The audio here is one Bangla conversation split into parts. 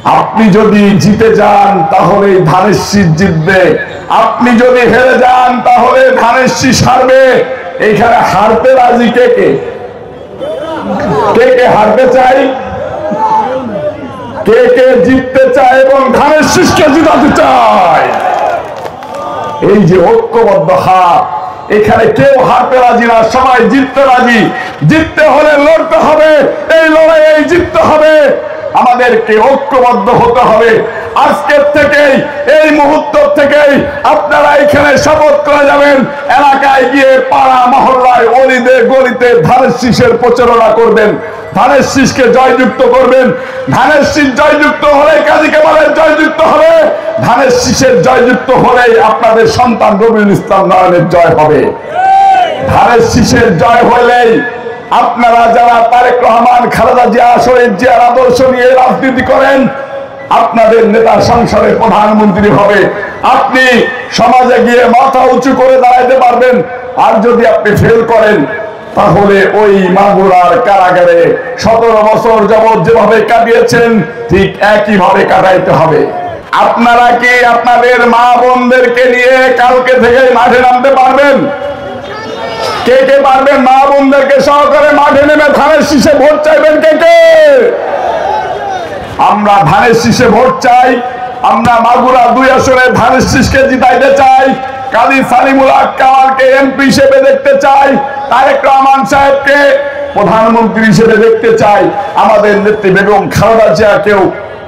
আপনি যদি জিতে যান তাহলে ধানের শীষ জিতবে, আপনি যদি হেরে যান তাহলে ধানের শীষ হারবে। এইখানে হারতে রাজি কে কে? কে কে হারতে চাই, কে কে জিততে চায় এবং ধানের শীষকে জিতাতে চায়? এই যে ঐক্যবদ্ধ হাত, এখানে কেউ হারতে রাজি না, সবাই জিততে রাজি। জিততে হলে লড়তে হবে, এই লড়াইয়ে জিততে হবে। আমাদেরকে ঐক্যবদ্ধ হতে হবে। আজকের থেকেই, এই মুহূর্ত থেকেই আপনারা এখানে শপথ করে যাবেন, এলাকায় গিয়ে পাড়া মহল্লায় অলিতে গলিতে ধানের শীষের প্রচারণা করবেন, ধানের শীষকে জয়যুক্ত করবেন। ধানের শীষ জয়যুক্ত হলে কাজী কামালের জয়যুক্ত হবে, ধানের শীষের জয়যুক্ত হলেই আপনাদের সন্তান রবিউল ইসলাম নয়নের জয় হবে। ধানের শীষের জয় হলেই আপনারা যারা তারেক রহমান, খালেদা জিয়া, শহীদ জিয়ার আদর্শ নিয়ে রাজনীতি করেন, আপনাদের নেতা সংসদের প্রধানমন্ত্রী হবে। আপনি সমাজে গিয়ে মাথা উঁচু করে দাঁড়াইতে পারবেন। আর যদি আপনি ফেল করেন তাহলে ওই মাগুরার কারাগারে 17 বছর যাবৎ যেভাবে কাটিয়েছেন ঠিক একইভাবে কাটাইতে হবে। আপনারা কি আপনাদের মা বোনদেরকে নিয়ে কালকে থেকে মাঠে নামতে পারবেন? কে কে পারবেন? মা বোনদেরকে সহকারে মাঠে নেমে ধানের শীষে ভোট চাইবেন কে কে? আমরা ধানের শীষে ভোট চাই। আমরা মাগুরা 2 আসনে ধানের শীষকে জিতাইতে চাই। কাজী সালিমুল হক কামালকে এমপি হিসেবে দেখতে চাই, তারেক রহমান সাহেবকে প্রধানমন্ত্রী হিসেবে দেখতে চাই, আমাদের নেত্রী বেগম খালেদা জিয়াকেও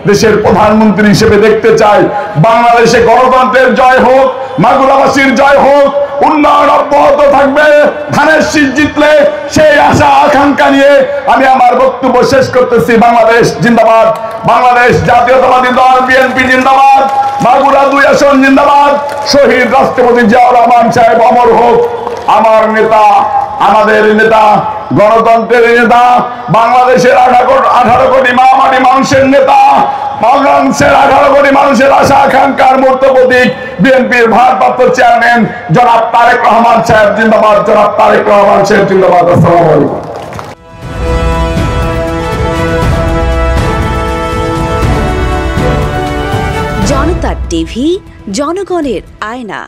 দেশের প্রধানমন্ত্রী হিসেবে দেখতে চাই। বাংলাদেশে গণতন্ত্রের জয় হোক, মাগুরাবাসীর জয় হোক, উন্নয়ন অব্যাহত থাকবে। ধানের শীষ জিতলে সেই আশা আকাঙ্ক্ষা নিয়ে আমি আমার বক্তব্য শেষ করতেছি। বাংলাদেশ জিন্দাবাদ, বাংলাদেশ জাতীয়তাবাদী দল বিএনপি জিন্দাবাদ, মাগুরা 2 আসন জিন্দাবাদ। শহীদ রাষ্ট্রপতি জিয়াউর রহমান সাহেব অমর হোক। আমার নেতা, আমাদের নেতা, গণতন্ত্রের নেতা, বাংলাদেশের 18 কোটি মা-মাটি মানুষের নেতা, বাংলাদেশের 18 কোটি মানুষের আশা আকাঙ্ক্ষার মূর্ত প্রতীক বিএনপির ভারপ্রাপ্ত চেয়ারম্যান জনাব তারেক রহমান সাহেব জিন্দাবাদ, জনাব তারেক রহমান সাহেব জিন্দাবাদ। আসসালামু আলাইকুম। জনতা টিভি, জনগণের আয়না।